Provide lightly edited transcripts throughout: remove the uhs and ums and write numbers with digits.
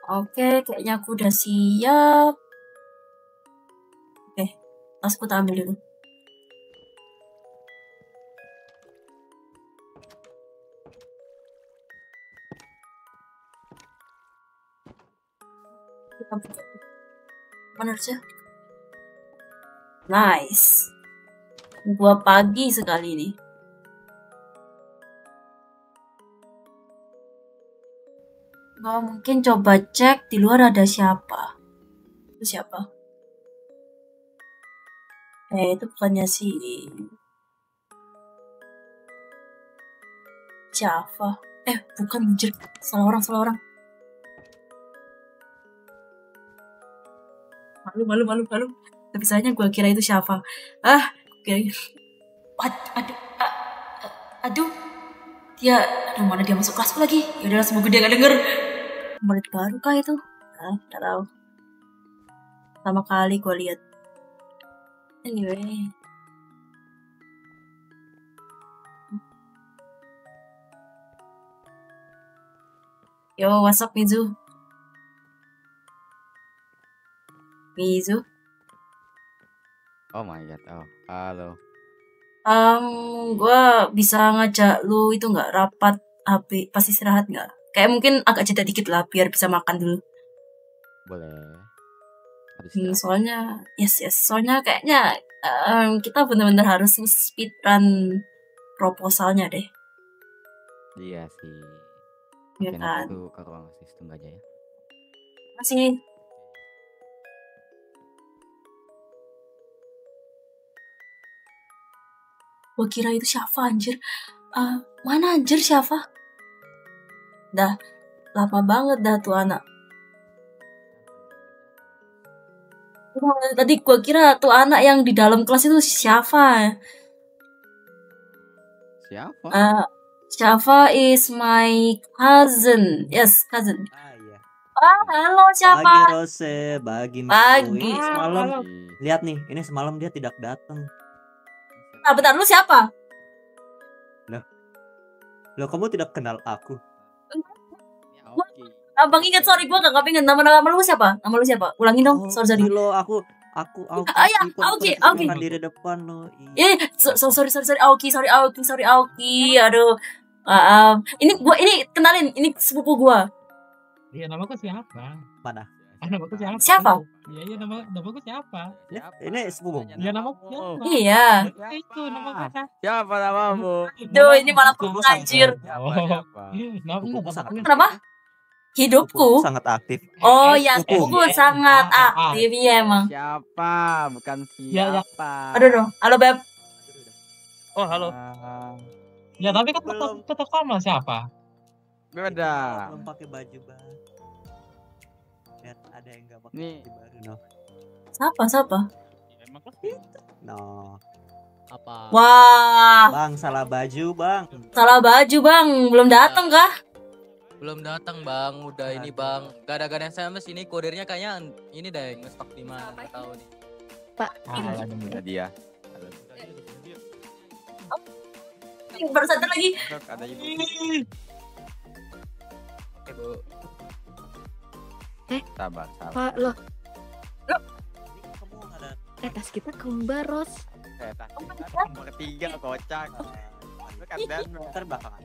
Oke, kayaknya aku udah siap. Oke, tasku tak ambil dulu. Kita buka. Mana harusnya? Nice. Gua pagi sekali nih. Gua mungkin coba cek di luar ada siapa. Itu siapa? Itu bukannya si Java. Bukan anjir. Salah orang. Malu. Tapi sayangnya gue kira itu Syafa. Kira aduh. Mana dia masuk kelasku lagi? Yaudah, semoga dia gak denger. Murid baru kah itu? Gak tahu. Pertama kali gue lihat. Anyway. Yo, what's up, Mizu? Oh my god, halo. Gue bisa ngajak lu itu nggak rapat HP pas istirahat nggak? Kayak mungkin agak jeda dikit lah biar bisa makan dulu. Boleh. Soalnya kayaknya kita benar-benar harus speedrun proposalnya deh. Iya sih. Iya kan? Aku ke ruang sistem aja ya. Masih. Gue kira itu Syafa anjir. Mana anjir Syafa? Dah lama banget dah tuh anak. Tadi gue kira tuh anak yang di dalam kelas itu Syafa. Siapa? Syafa is my cousin. Yes, cousin. Iya. Halo Syafa. Pagi Rose, pagi. Semalam lihat nih, ini semalam dia tidak datang. Bentar, lu siapa? Loh, kamu tidak kenal aku? Abang ingat, sorry gue gak ingat nama lu siapa? Nama lu siapa? Ulangin dong. Sorry. Lo aku Aoki. Di depan lo. Sorry Aoki. Aduh. Ini kenalin, ini sepupu gua. Iya, namaku siapa? Mana? Namaku siapa? Siapa? Iya, namaku siapa? Ini sepupu. Iya, namaku siapa? Iya. Itu namaku siapa? Siapa namamu? Duh, ini malah anjir. Kenapa? Hidupku sangat aktif. Oh ya, sepupu sangat aktif ya emang. Siapa? Bukan siapa. Aduh. Halo Beb. Oh, halo. Ya, tapi kan tetap sama siapa? Beda. Belum pakai baju baru. Lihat ada yang enggak pakai baju baru, no. Siapa? Emang No. Apa? Wah. Bang, salah baju, Bang. Belum datang kah? Belum datang bang, udah ini bang. Gada-gada SMS ini kodernya kayaknya ini deh ngestok di mana nggak tahu nih. Pak. Ada dia. Baru sadar lagi. Ada ibu. Bu. Sabar. Pak lo. Tas kita kembar Ros. Tas kita boleh 3 kocak. Bukan dan terbelakangan.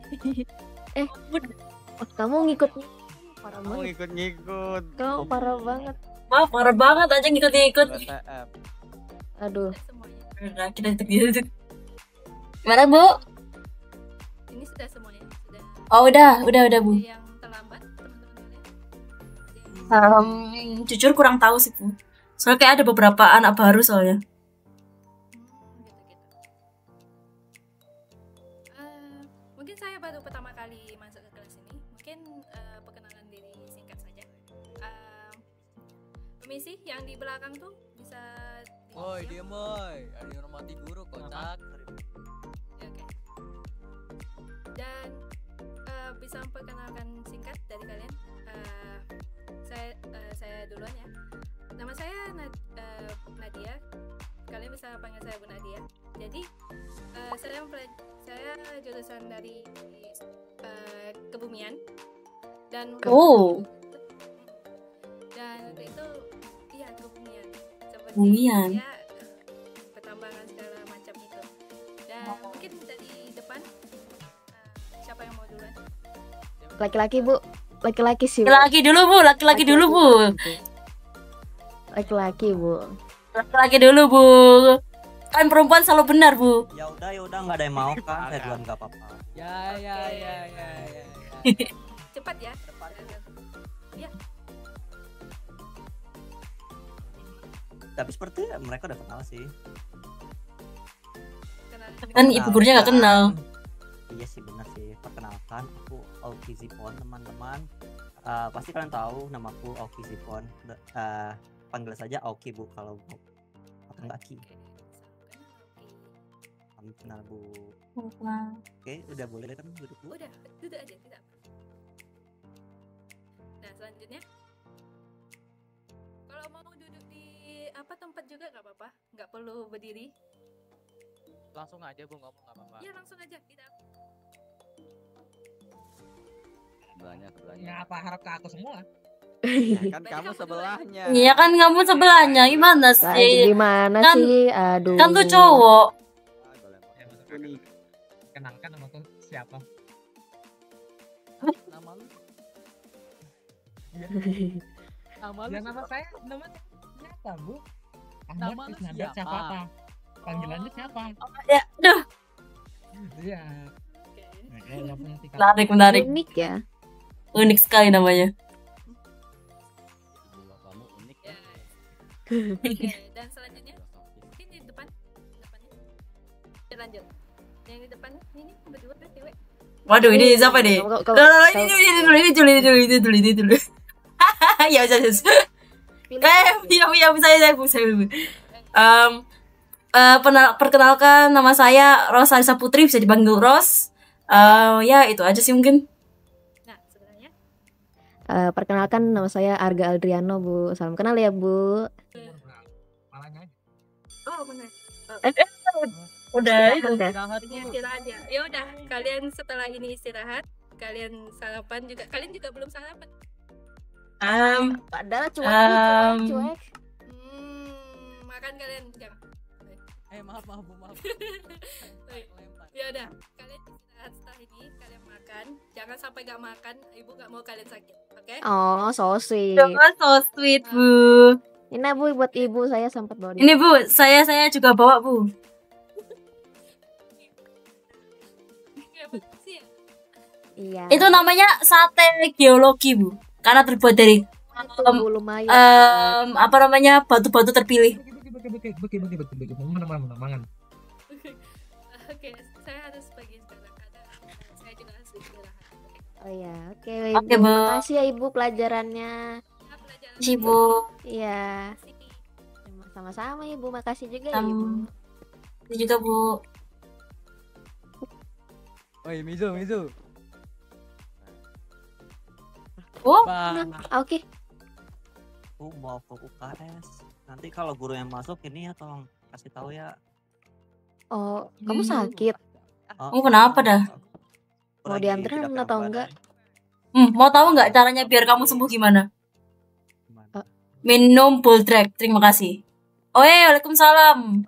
Kamu ngikut parah banget. Ngikut. Kamu parah banget. Wah, parah banget aja ngikut. Aduh. Udah, kita tutup. Gimana, Bu? Ini sudah semuanya. Oh, udah, Bu. Yang terlambat, teman-teman. Jujur kurang tahu sih, Bu. Soalnya kayak ada beberapa anak baru soalnya. Mungkin saya baru pertama kali masuk ke kelas ini. Mungkin perkenalan diri singkat saja. Permisi, yang di belakang tuh bisa. Woi, diam woi. Ada yang hormati guru kocak. Oke. Dan bisa memperkenalkan singkat dari kalian. Saya duluan ya. Nama saya Nadia. Kalian bisa panggil saya Bu Nadia. Jadi saya jurusan dari kebumian dan Bumian. ya pertambangan segala macam itu. Dan mungkin dari depan siapa yang mau duluan? Laki-laki bu, laki-laki sih. Bu. Laki-laki dulu bu, laki-laki dulu bu, Laki-laki bu. laki-laki dulu bu. Kan perempuan selalu benar bu. Ya udah nggak ada yang mau kan, saya duluan nggak apa-apa. Ya. Cepat ya. Ya. Tapi seperti mereka udah kenal sih. Kenalin. Kan ibu gurunya nggak kenal. Iya sih benar sih. Perkenalkan, aku Aoki Zipon teman-teman. Pasti kalian tahu namaku Aoki Zipon. Panggil saja Aoki bu kalau mau atau enggak Ki. Kami kenal bu. Oke, udah boleh kan duduk bu? Udah, duduk aja, tidak apa. Nah, selanjutnya kalau mau duduk di apa tempat juga nggak apa-apa, nggak perlu berdiri. Langsung aja bu ngomong nggak apa-apa. Ya langsung aja, tidak apa. Sebelahnya. Ngapa harap ke aku semua? Ya kan kamu sebelahnya. Iya kan kamu sebelahnya gimana Nah, sih? gimana Kan- sih? Aduh. Kan tuh cowok. Ya, betul. Kenalkan nama tuh siapa? Nama lu? Nama lu? Ya nama saya, nama siapa bu? Nama Ahmad lu Isnanda siapa? Cakapa. Panggilannya siapa? Ya, aduh, Iya. Oke. Nggak punya tingkat. menarik. Unik ya. Unik sekali namanya. Kamu unik Ya. ya. Oke, dan selanjutnya mungkin di depannya. Ya, lanjut. Yang di depan ini berdua kan cewek. Waduh, ini siapa nih? Kalau- Loh, ini dulu. Ya, bisa. Saya. Perkenalkan nama saya Ros Alisa Putri, bisa dipanggil Ros. Ya itu aja sih mungkin. Nah, sebenarnya Perkenalkan nama saya Arga Aldriano bu. Salam kenal ya bu. Malahnya aja. oh benar. Udah Istirahat Ini bu. istirahat ya. Ya udah, kalian setelah ini istirahat, kalian sarapan juga. Kalian juga belum sarapan. Padahal cuek, cuek. Makan kalian jangan. Maaf bu maaf. Baik. Ya udah, kalian istirahat setelah ini, kalian makan. Jangan sampai gak makan, ibu gak mau kalian sakit. Oke? Oh, so sweet. so sweet bu. Ini bu buat ibu saya sempat bawa. Ini bu, saya juga bawa bu. Ya, makasih ya. Iya. Itu namanya sate geologi bu, karena terbuat dari Bu, lumayan. apa namanya batu-batu terpilih. Beki. Mangan. Oke, saya harus pergi sekarang karena saya juga harus istirahat. Oke? Oh ya, oke Oke, ibu. Bu. Makasih ya ibu pelajarannya. Ya, pelajaran Si bu. Iya. Makasih. Sama-sama ibu. Makasih juga ya, Sam- ibu. Ini juga bu. Oi Mizu. Oh, Bang. Oke. Aku mau ke UKS. Nanti kalau guru yang masuk ini ya tolong kasih tahu ya. Oh, kamu sakit? Kamu kenapa dah? Mau dianterin atau enggak? Mau tahu nggak caranya biar kamu sembuh gimana? Gimana? Minum Bulldrek, terima kasih. Oh waalaikumsalam.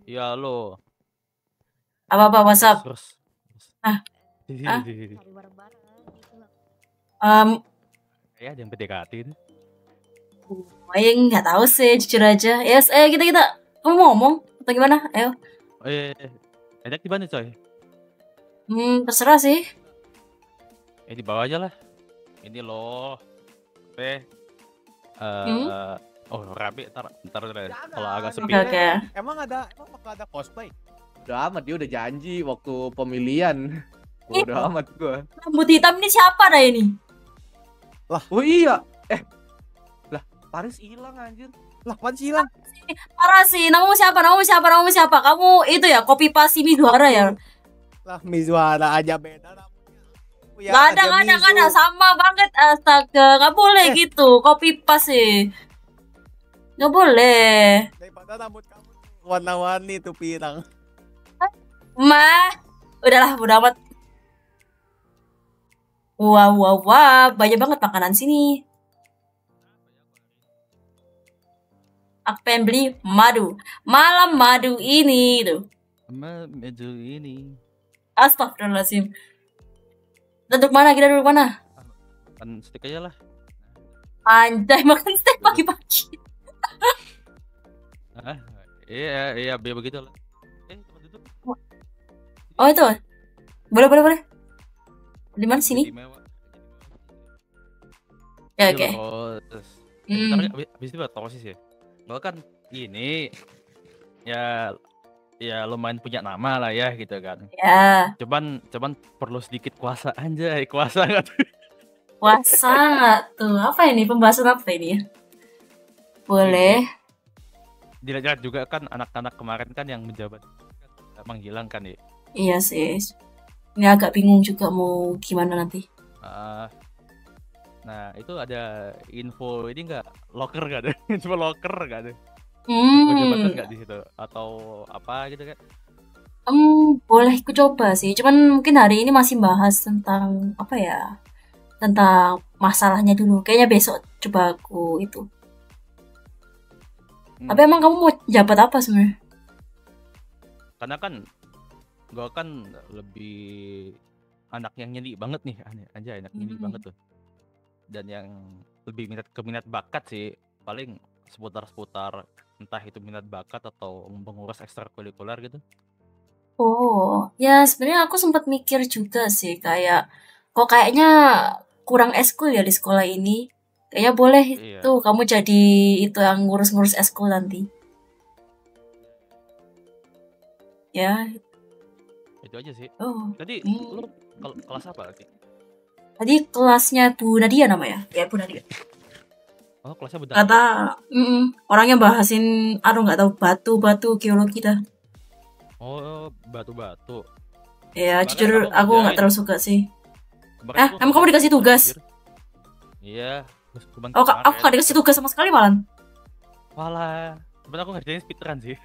Iya lo. Apa WhatsApp? Terus. Ah. Ya ada yang PDKT itu. Nggak tahu sih, jujur aja. Yes, kita. Kamu mau ngomong atau gimana? Ayo. Ajak di mana coy? Terserah sih. Di bawah aja lah. Ini loh. Oh rapi ntar kalau agak sepi. Oke. Emang bakal ada cosplay? Udah amat, dia udah janji waktu pemilihan. Bodo amat gua. Rambut hitam ini siapa dah ini? Oh iya. Lah, Paris hilang anjir. Lah apaan sih hilang? Parah sih. Namamu siapa? Kamu itu ya, copy paste Mizuhara ya? Lah Mizuhara aja beda namanya. Gak ada. Sama banget. Astaga, gak boleh gitu. Copy paste sih. Gak boleh. Daripada rambut kamu warna-warni tuh pirang. Udahlah, udah amat. Wah, banyak banget makanan sini. Aku pengen beli madu. Malam madu ini tuh. Maju ini. Astagfirullahaladzim. Kita duduk mana? Kita duduk mana? Kan stick aja lah. Anjay, makan steak pagi-pagi. Ah, iya, biar begitu lah. Teman duduk. Oh itu. Boleh. Di mana sini? Jadi mewah. Ya Jadi oke. terus. Hmm. Ntar abis itu buat tosis ya. Gue kan ini ya lumayan punya nama lah ya gitu kan. Ya. Cuman perlu sedikit kuasa anjay, kuasa nggak tuh? Puasa nggak tuh? Apa ini? Pembahasan apa ini ya? Boleh. Dilihat juga kan anak-anak kemarin kan yang menjabat kan menghilang kan ya. Iya sih. Ini agak bingung juga mau gimana nanti. Nah itu ada info ini nggak locker nggak ada? Cuma locker nggak ada? Info jabatan nggak di situ atau apa gitu kan? Boleh aku coba sih. Cuman mungkin hari ini masih bahas tentang apa ya? Tentang masalahnya dulu. Kayaknya besok coba aku itu. Tapi emang kamu mau jabat apa sebenarnya? Karena kan gue kan lebih anak yang nyeni banget nih, anak nyeni banget tuh. Dan yang lebih minat bakat sih, paling seputar entah itu minat bakat atau mengurus ekstrakurikuler gitu. Oh, ya sebenarnya aku sempat mikir juga sih kok kayaknya kurang eskul ya di sekolah ini. Kayaknya boleh tuh kamu jadi itu yang ngurus-ngurus eskul nanti. Ya. Itu aja sih. Oh. Tadi lu kelas apa lagi? Tadi kelasnya Bu Nadia namanya. Ya Bu Nadia. Oh kelasnya betul. Kata orangnya bahasin nggak tahu batu geologi dah. Oh batu. Ya jujur aku nggak terlalu suka sih. Emang kamu dikasih tugas? Iya. Oh aku nggak dikasih tugas sama sekali malah. Walah. Sebenarnya aku ngerjain speedrun sih.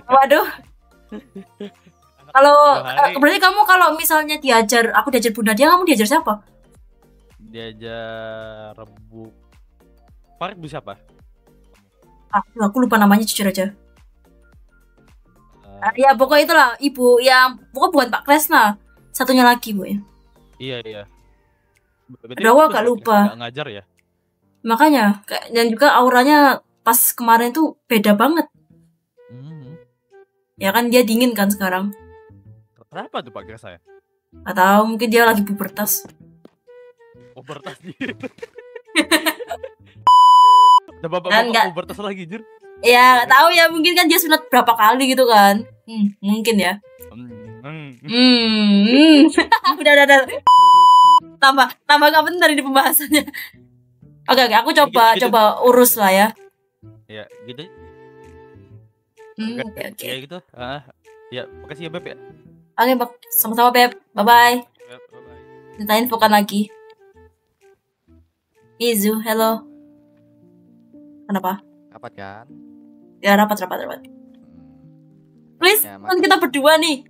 Waduh. Kalau berarti kamu kalau misalnya aku diajar Bu Nadia, kamu diajar siapa? Diajar Bu Farid, Bu siapa? Aku lupa namanya jujur aja. Ya pokoknya itulah ibu yang pokoknya bukan Pak Kresna. Satunya lagi Bu ya. Iya. Aduh, aku agak lupa. Nggak ngajar ya? Makanya dan juga auranya pas kemarin tuh beda banget. Ya kan dia dingin kan sekarang. Kenapa tuh Pak Kresna ya? Gak tahu, mungkin dia lagi pubertas. Pubertas dia. Udah bapak pubertas lagi jujur. Ya gak tahu ya, mungkin kan dia sunat berapa kali gitu kan. Mungkin ya. Udah. Tambah gak bener ini pembahasannya. Oke, aku coba urus lah ya. Ya, gitu. Oke. Ya gitu. Ya, makasih ya Beb ya. Oke, sama-sama Beb. Bye-bye. Bye-bye. Minta infokan lagi. Izu, hello. Kenapa? Rapat kan? Ya, rapat. Please, Ya, kan kita berdua nih.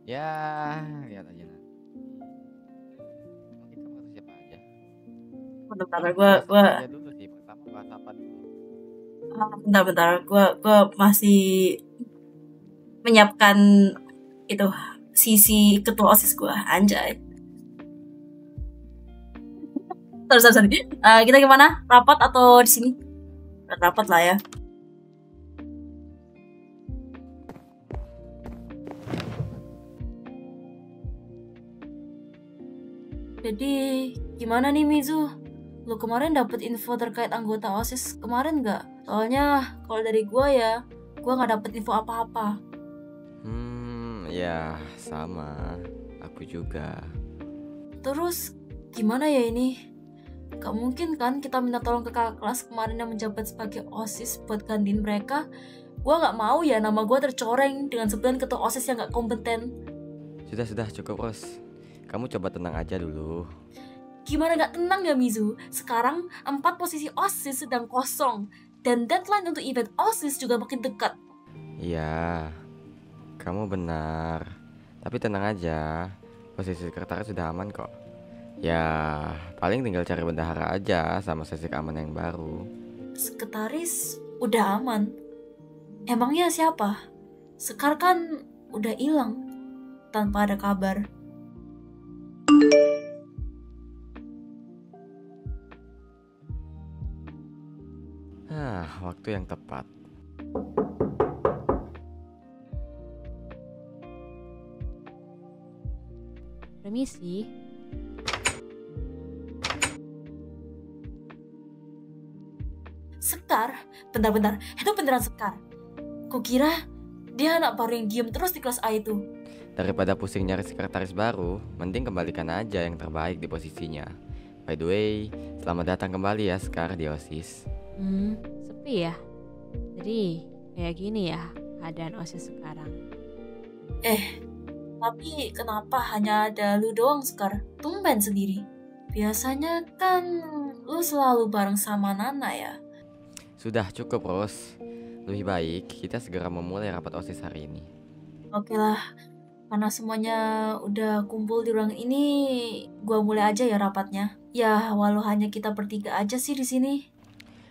Ya, lihat aja nanti. Mungkin kamu siapa aja. Bentar, gue aja dulu sih, pertama bahas apa dulu. Bentar, gue masih menyiapkan itu sisi ketua OSIS gue, anjay. Terus. Kita gimana? Rapat atau di sini? Rapat lah ya. Jadi gimana nih Mizu? Lu kemarin dapet info terkait anggota OSIS kemarin nggak? Soalnya kalau dari gue nggak dapet info apa-apa. Ya sama, aku juga. Terus gimana ya ini? Gak mungkin kan kita minta tolong ke kakak kelas kemarin yang menjabat sebagai OSIS buat gantiin mereka. Gue gak mau ya nama gue tercoreng dengan sebutan ketua OSIS yang gak kompeten. Sudah cukup Ros. Kamu coba tenang aja dulu. Gimana gak tenang ya Mizu? Sekarang 4 posisi OSIS sedang kosong. Dan deadline untuk event OSIS juga makin dekat. Iya, kamu benar. Tapi tenang aja, posisi sekretaris sudah aman kok. Ya, paling tinggal cari bendahara aja sama sesi keamanan yang baru. Sekretaris udah aman. Emangnya siapa? Sekar kan udah hilang tanpa ada kabar. Waktu yang tepat. Permisi. Sekar? Bentar-bentar, itu beneran Sekar? Kukira dia anak baru yang diem terus di kelas A itu. Daripada pusing nyari sekretaris baru, mending kembalikan aja yang terbaik di posisinya. By the way, selamat datang kembali ya Sekar di OSIS. Sepi ya. Jadi kayak gini ya keadaan OSIS sekarang. Tapi kenapa hanya ada lu doang Sekar? Tumben sendiri. Biasanya kan lu selalu bareng sama Nana ya. Sudah cukup, Ros. Lebih baik kita segera memulai rapat OSIS hari ini. Oke lah, karena semuanya udah kumpul di ruang ini, gua mulai aja ya rapatnya. Ya, walau hanya kita bertiga aja sih di sini.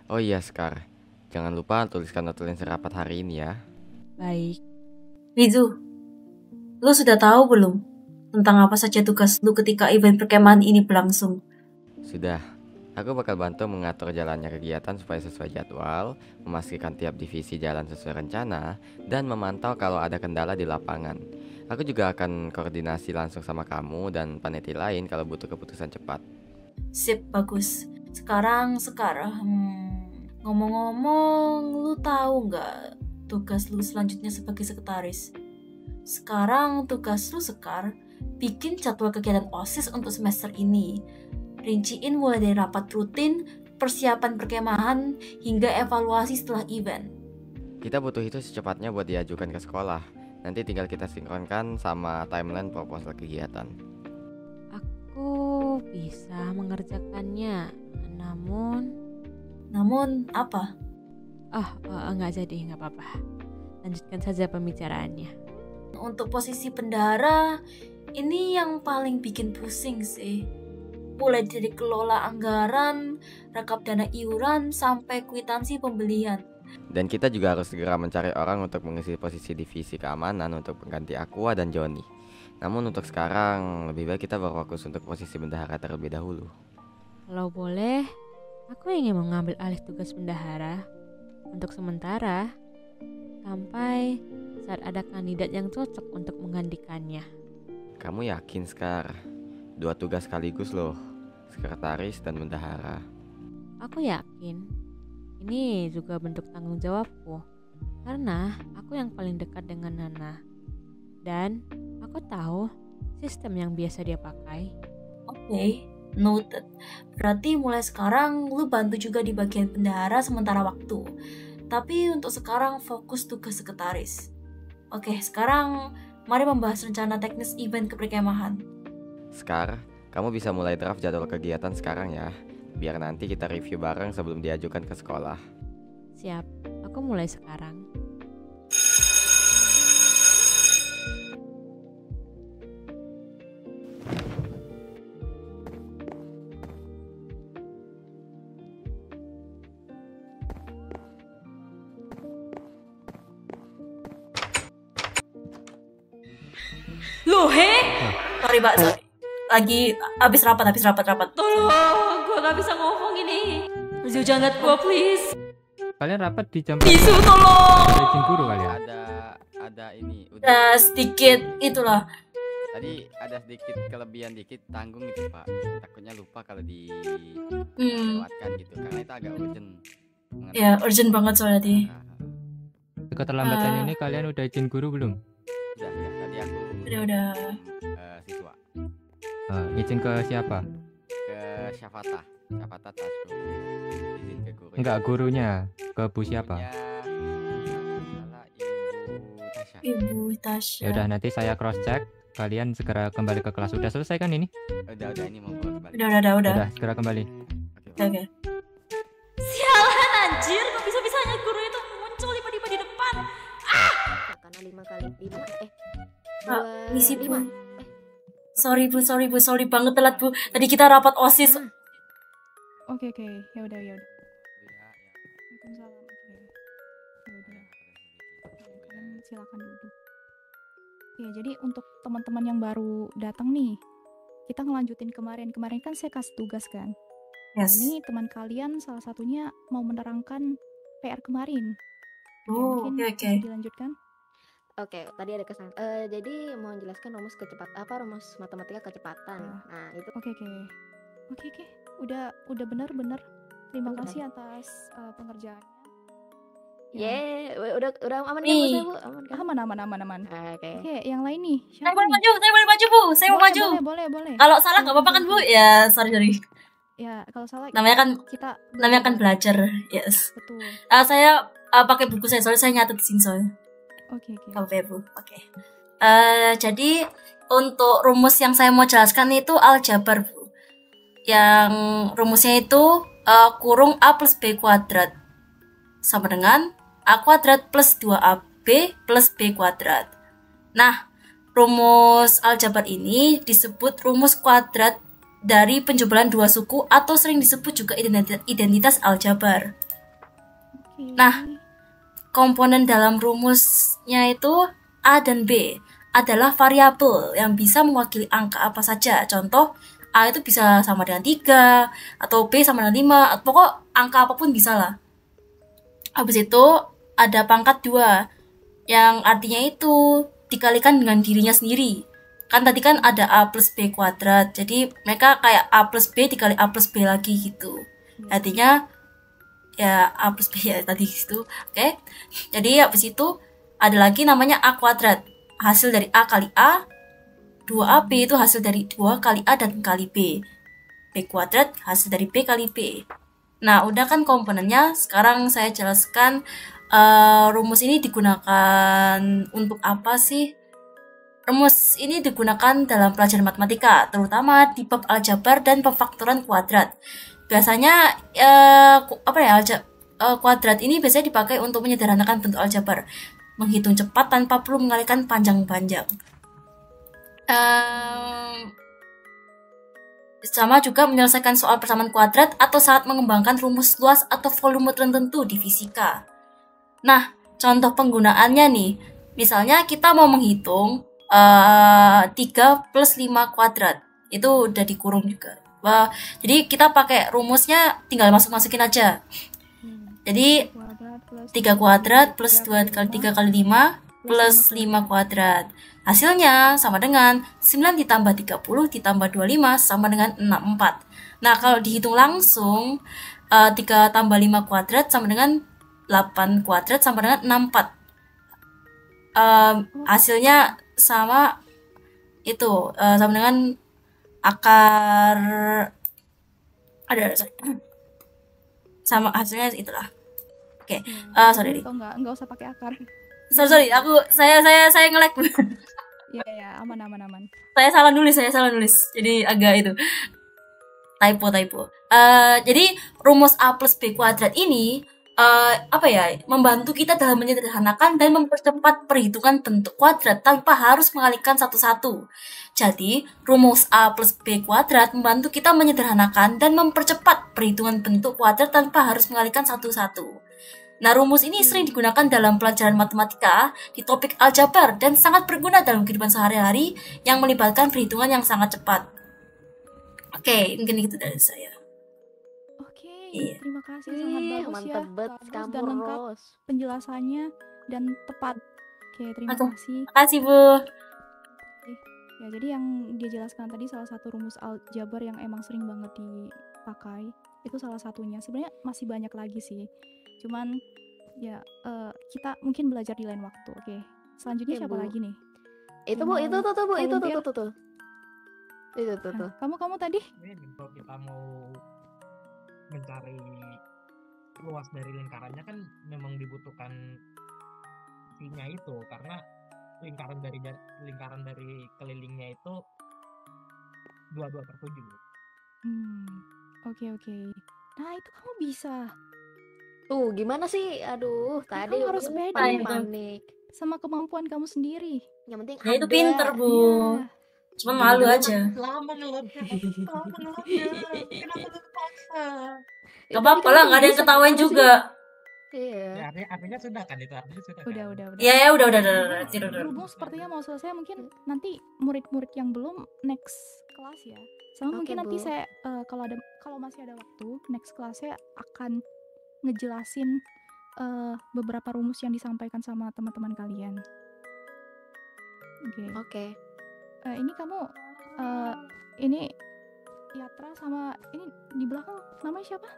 Oh iya, Sekar. Jangan lupa tuliskan notulensi rapat hari ini ya. Baik. Rizu, lu sudah tahu belum tentang apa saja tugas lu ketika event perkemahan ini berlangsung? Sudah. Aku bakal bantu mengatur jalannya kegiatan supaya sesuai jadwal, memastikan tiap divisi jalan sesuai rencana, dan memantau kalau ada kendala di lapangan. Aku juga akan koordinasi langsung sama kamu dan panitia lain kalau butuh keputusan cepat. Sip, bagus. Sekarang, ngomong-ngomong, lu tahu nggak tugas lu selanjutnya sebagai sekretaris? Sekarang tugas lu, Sekar, bikin jadwal kegiatan OSIS untuk semester ini. Rinciin mulai dari rapat rutin, persiapan perkemahan, hingga evaluasi setelah event. Kita butuh itu secepatnya buat diajukan ke sekolah. Nanti tinggal kita sinkronkan sama timeline proposal kegiatan. Aku bisa mengerjakannya, Namun apa? Nggak jadi, nggak apa-apa. Lanjutkan saja pembicaraannya. Untuk posisi bendahara, ini yang paling bikin pusing sih. Mulai dari kelola anggaran, rekap dana iuran, sampai kwitansi pembelian. Dan kita juga harus segera mencari orang untuk mengisi posisi divisi keamanan untuk pengganti Aqua dan Johnny. Namun untuk sekarang, lebih baik kita berfokus untuk posisi bendahara terlebih dahulu. Kalau boleh, aku ingin mengambil alih tugas bendahara untuk sementara sampai saat ada kandidat yang cocok untuk menggantikannya. Kamu yakin, Sekar? 2 tugas sekaligus loh, sekretaris dan bendahara. Aku yakin ini juga bentuk tanggung jawabku, karena aku yang paling dekat dengan Nana. Dan aku tahu sistem yang biasa dia pakai. Oke, noted. Berarti mulai sekarang lu bantu juga di bagian bendahara sementara waktu. Tapi untuk sekarang fokus tugas sekretaris. Oke, sekarang mari membahas rencana teknis event keperkemahan. Sekar, kamu bisa mulai draft jadwal kegiatan sekarang ya, biar nanti kita review bareng sebelum diajukan ke sekolah. Siap, aku mulai sekarang. Loh, sorry Mbak, sorry. Lagi habis rapat. Tolong, gua gak bisa ngomong ini. Rizu, jangan liat gua, please. Kalian rapat di jam Rizu, tolong. Ada izin guru kalian? Ada ini. Udah sedikit itulah. Tadi ada sedikit kelebihan dikit, tanggung itu Pak. Takutnya lupa kalau dilewatkan gitu, karena itu agak urgent. Ya, urgent banget soalnya tadi. Keterlambatan ini kalian udah izin guru belum? Udah, tadi aku Udah. siswa. Izin ke siapa? Ke Syafata Tasku. Izin ke guru. Enggak, gurunya. Ke Bu siapa? Ibu Tasya. Ya udah, nanti saya cross check. Kalian segera kembali ke kelas. Udah selesai kan ini? Udah ini mau kembali. Udah. Udah, segera kembali. Oke. Sialan anjir, kok bisa-bisanya guru itu muncul tiba-tiba di depan. Karena 5 kali 5 Misi Bu. Sorry banget telat Bu. Tadi kita rapat OSIS. Oke. Ya udah. silakan duduk. Oke, jadi untuk teman-teman yang baru datang nih, kita ngelanjutin kemarin kan saya kasih tugas kan. Nah, Yes. ini teman kalian salah satunya mau menerangkan PR kemarin. Ya, Oh, mungkin oke. bisa dilanjutkan. Oke, tadi ada kesalahan. Jadi mau menjelaskan rumus matematika kecepatan. Nah, itu Oke. Udah benar. Terima kasih atas pengerjaannya. Ya. udah aman kan Bu Nih. saya, Bu? Aman kan? Aman. Oke. Oke, yang lain nih. Saya Siapa boleh nih? maju, Bu. Saya mau maju. Boleh. Kalau salah nggak apa-apa kan, Bu? Ya, sorry. Ya, kalau salah Namanya kita kan belajar. Yes. Betul. Saya pakai buku saya, soalnya saya nyatet di sini soalnya. Oke. Sampai, Bu. Oke. Jadi untuk rumus yang saya mau jelaskan itu aljabar, Bu. Yang rumusnya itu kurung A plus B kuadrat sama dengan A kuadrat plus 2AB plus B kuadrat. Nah, rumus aljabar ini disebut rumus kuadrat dari penjumlahan dua suku atau sering disebut juga identitas aljabar. Nah, komponen dalam rumusnya itu A dan B adalah variabel yang bisa mewakili angka apa saja. Contoh, A itu bisa sama dengan 3, atau B sama dengan 5, pokok angka apapun bisa lah. Habis itu ada pangkat 2, yang artinya itu dikalikan dengan dirinya sendiri. Kan tadi kan ada A plus B kuadrat, jadi mereka kayak A plus B dikali A plus B lagi gitu. Artinya ya A plus B ya tadi gitu. Oke. Jadi habis itu ada lagi namanya A kuadrat, hasil dari A kali A. 2AB itu hasil dari 2 kali A dan kali B. B kuadrat hasil dari B kali B. Nah, udah kan komponennya. Sekarang saya jelaskan rumus ini digunakan untuk apa sih? Rumus ini digunakan dalam pelajaran matematika, terutama di bab aljabar dan pemfaktoran kuadrat. Biasanya kuadrat ini biasanya dipakai untuk menyederhanakan bentuk aljabar, menghitung cepat tanpa perlu mengalihkan panjang-panjang. Sama juga menyelesaikan soal persamaan kuadrat atau saat mengembangkan rumus luas atau volume tertentu di fisika. Nah, contoh penggunaannya nih, misalnya kita mau menghitung 3 plus 5 kuadrat, itu udah dikurung juga. Jadi kita pakai rumusnya tinggal masukin aja. Jadi 3 kuadrat plus 2 kali 3 kali 5 plus 5 kuadrat. Hasilnya sama dengan 9 ditambah 30 ditambah 25 sama dengan 64. Nah, kalau dihitung langsung 3 tambah 5 kuadrat sama dengan 8 kuadrat sama dengan 64. Hasilnya sama itu sama dengan akar sama hasilnya itulah. Oke. Sorry. Enggak usah pakai akar. Sorry, saya nge-lag. Ya, aman. Saya salah nulis. Jadi agak itu typo. Jadi rumus A plus B kuadrat ini membantu kita dalam menyederhanakan dan mempercepat perhitungan bentuk kuadrat tanpa harus mengalihkan satu-satu. Jadi, rumus A plus B kuadrat membantu kita menyederhanakan dan mempercepat perhitungan bentuk kuadrat tanpa harus mengalihkan satu-satu. Nah, rumus ini sering digunakan dalam pelajaran matematika di topik aljabar dan sangat berguna dalam kehidupan sehari-hari yang melibatkan perhitungan yang sangat cepat. Oke, mungkin itu dari saya. Iya. Terima kasih, sangat bagus mantap ya. banget kamu, dan lengkap Ros. penjelasannya dan tepat. Oke, terima kasih. Makasih, Bu. Ya, jadi yang dia jelaskan tadi salah satu rumus aljabar yang emang sering banget dipakai. Itu salah satunya. Sebenarnya masih banyak lagi sih. Cuman ya kita mungkin belajar di lain waktu. Oke. Selanjutnya siapa lagi nih? Itu Bu, itu tuh Bu, itu tuh. Itu tuh. Kamu tadi? Kalau kita mau mencari luas dari lingkarannya kan memang dibutuhkan V-nya itu, karena lingkaran dari kelilingnya itu 2/7. Oke. Nah, itu kamu bisa. Tuh, gimana sih? Aduh, tadi kamu harus beda panik. Sama kemampuan kamu sendiri. Yang penting Ya itu pinter, Bu. Cuman malu aja. Lama ngelotnya. Kenapa lu paksa? Gak apa-apa lah, gak ada yang ketawain juga. Iya. Artinya sudah kan itu, artinya sudah. Udah. Ya udah tidur. Berhubung sepertinya mau selesai, mungkin nanti murid-murid yang belum next kelas ya. Sama Oke, mungkin nanti Bu. saya kalau masih ada waktu, next kelas saya akan ngejelasin beberapa rumus yang disampaikan sama teman-teman kalian. Oke. Ini kamu ini Yatra sama ini di belakang namanya siapa?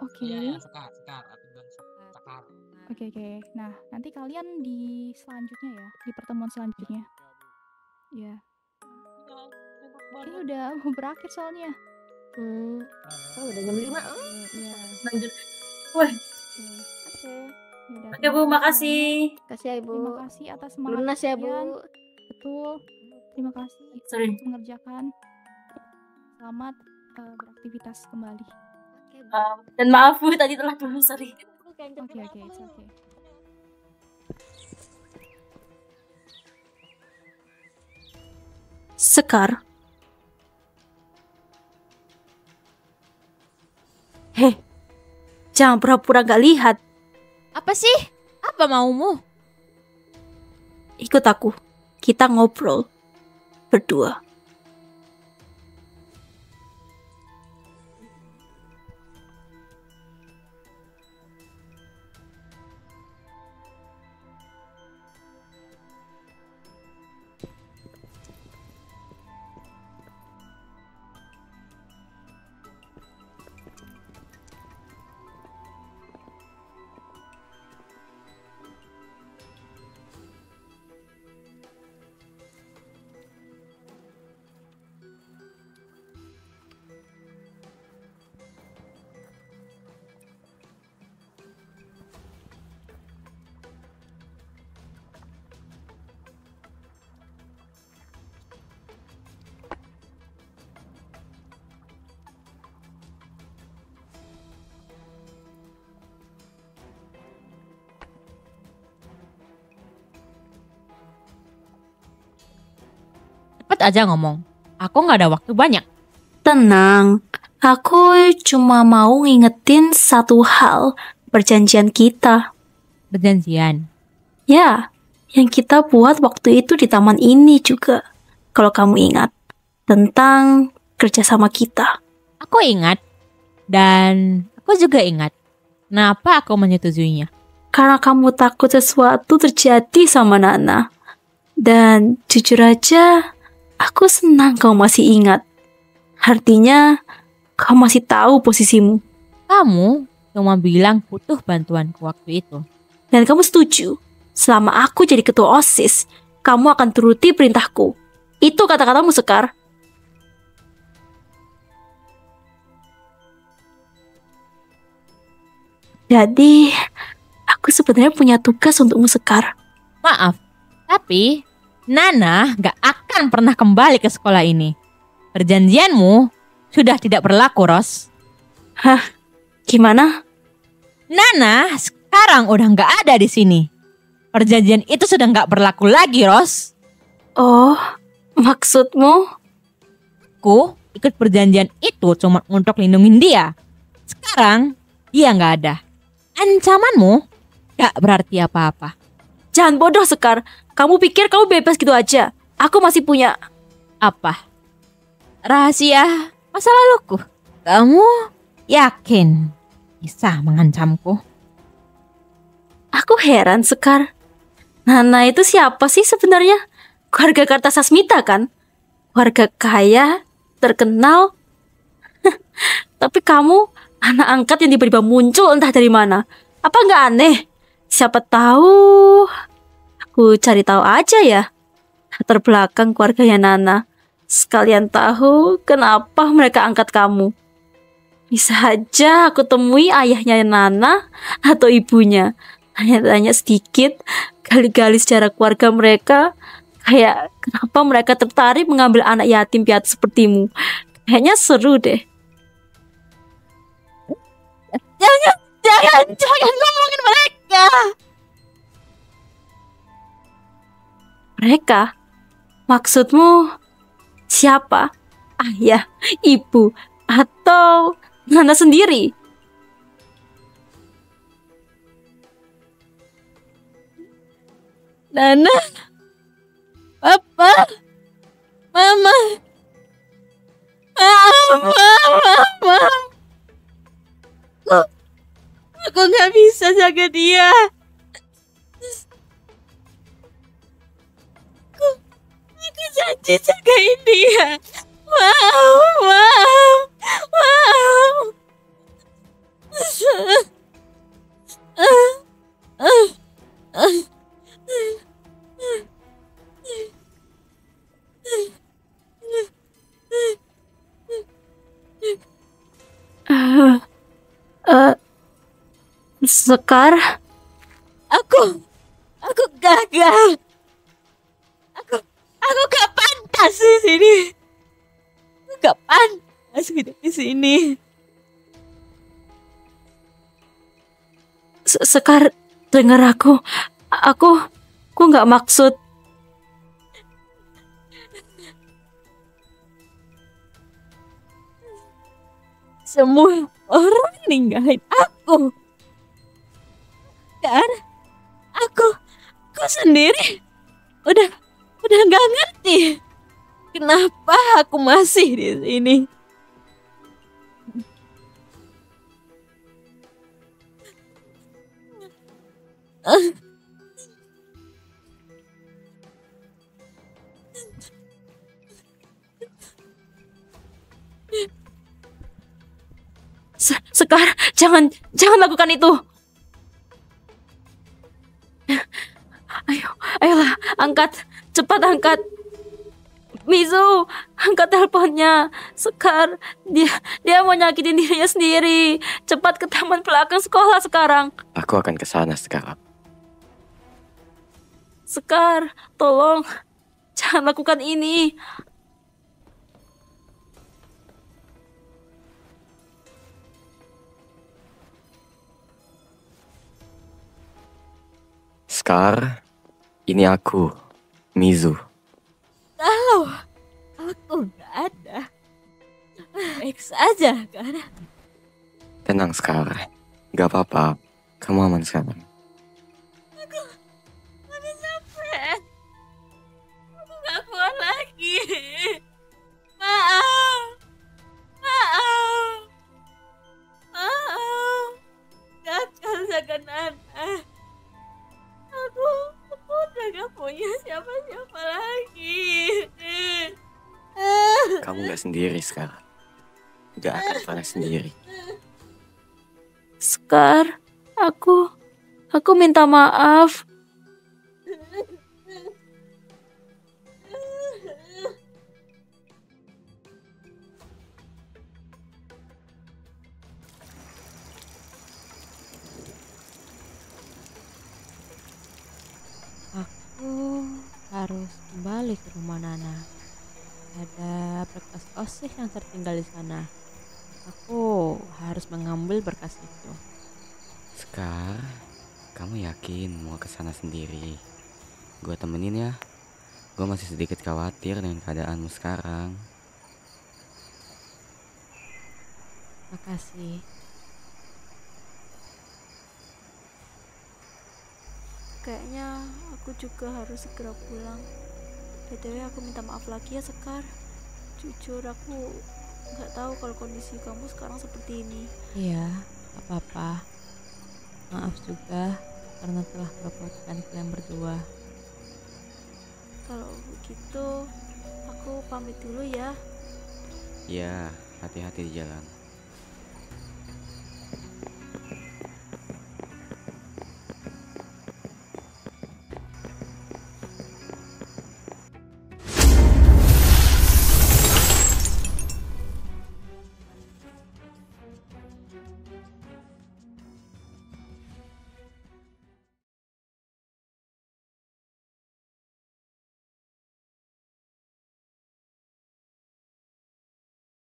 Oke. Sekar, aku bilang Sekar. Oke. Nah, nanti kalian di selanjutnya ya, di pertemuan selanjutnya. Ya. Ini udah mau berakhir soalnya. Udah jam 5. Iya. Lanjut. Wah. Oke, Bu, makasih. Kasih ya, Ibu. Terima kasih atas semangat Lunas ya, Bu. kalian. Betul. Terima kasih mengerjakan. Selamat beraktivitas kembali. Dan maaf Bu, tadi telat dulu, sorry. Oke, it's okay. Sekar. Heh, jangan pura-pura gak lihat. Apa sih? Apa maumu? Ikut aku, kita ngobrol berdua. Cepet aja ngomong. Aku nggak ada waktu banyak. Tenang, aku cuma mau ngingetin satu hal, perjanjian kita. Perjanjian? Ya, yang kita buat waktu itu di taman ini juga. Kalau kamu ingat, tentang kerjasama kita. Aku ingat, dan aku juga ingat. Kenapa aku menyetujuinya? Karena kamu takut sesuatu terjadi sama Nana. Dan jujur aja, aku senang kamu masih ingat. Artinya, kamu masih tahu posisimu. Kamu cuma bilang butuh bantuanku waktu itu. Dan kamu setuju, selama aku jadi ketua OSIS, kamu akan turuti perintahku. Itu kata-katamu, Sekar. Jadi, aku sebenarnya punya tugas untukmu, Sekar. Maaf, tapi Nana gak akan pernah kembali ke sekolah ini. Perjanjianmu sudah tidak berlaku, Ros. Hah? Gimana? Nana sekarang udah gak ada di sini. Perjanjian itu sudah gak berlaku lagi, Ros. Oh, maksudmu? Aku ikut perjanjian itu cuma untuk lindungin dia. Sekarang dia gak ada. Ancamanmu gak berarti apa-apa. Jangan bodoh, Sekar. Kamu pikir kamu bebas gitu aja? Aku masih punya... Apa? Rahasia masa laluku. Kamu yakin bisa mengancamku? Aku heran, Sekar. Nana itu siapa sih sebenarnya? Keluarga Kartasasmita kan? Keluarga kaya, terkenal. Tapi kamu anak angkat yang tiba-tiba muncul entah dari mana. Apa nggak aneh? Siapa tahu aku cari tahu aja ya latar belakang keluarganya Nana. Sekalian tahu kenapa mereka angkat kamu. Bisa aja aku temui ayahnya Nana atau ibunya. Tanya-tanya sedikit, gali-gali sejarah keluarga mereka. Kayak kenapa mereka tertarik mengambil anak yatim piatu sepertimu. Kayaknya seru deh. Jangan ngomongin mereka. Mereka? Maksudmu siapa? Ayah, ibu, atau Nana sendiri. Nana, Papa, Mama, Mama. Aku nggak bisa jaga dia. Aku janji jagain dia. Wow, wow, wow. Sekar, aku gagal. Aku gak pantas di sini. Aku gak pantas hidup di sini. Sekar, dengar aku. Aku gak maksud. Semua orang ninggalin aku. Dan aku sendiri udah gak ngerti kenapa aku masih di sini. Sekar, jangan lakukan itu. Ayolah, angkat, cepat angkat. Mizu, angkat teleponnya. Sekar, dia mau nyakitin dirinya sendiri. Cepat ke taman belakang sekolah sekarang. Aku akan ke sana sekarang. Sekar, tolong, jangan lakukan ini. Sekar, ini aku, Mizu. Kalau aku nggak ada, baik saja kan? Tenang, Sekar. Gak apa-apa. Kamu aman sekarang. Aku capek. Aku nggak kuat lagi. Maaf. Gagal jaga Nana. Aku udah gak punya siapa-siapa lagi. Kamu gak sendiri sekarang. Gak akan pernah sendiri. Sekar, aku minta maaf. Aku harus kembali ke rumah Nana. Ada berkas OSIS yang tertinggal di sana. Aku harus mengambil berkas itu. Sekar, kamu yakin mau ke sana sendiri? Gue temenin ya. Gue masih sedikit khawatir dengan keadaanmu sekarang. Makasih. Kayaknya aku juga harus segera pulang. BTW aku minta maaf lagi ya Sekar. Jujur aku nggak tahu kalau kondisi kamu sekarang seperti ini. Iya, gak apa-apa. Maaf juga karena telah merepotkan kalian berdua. Kalau begitu aku pamit dulu ya. Ya, hati-hati di jalan.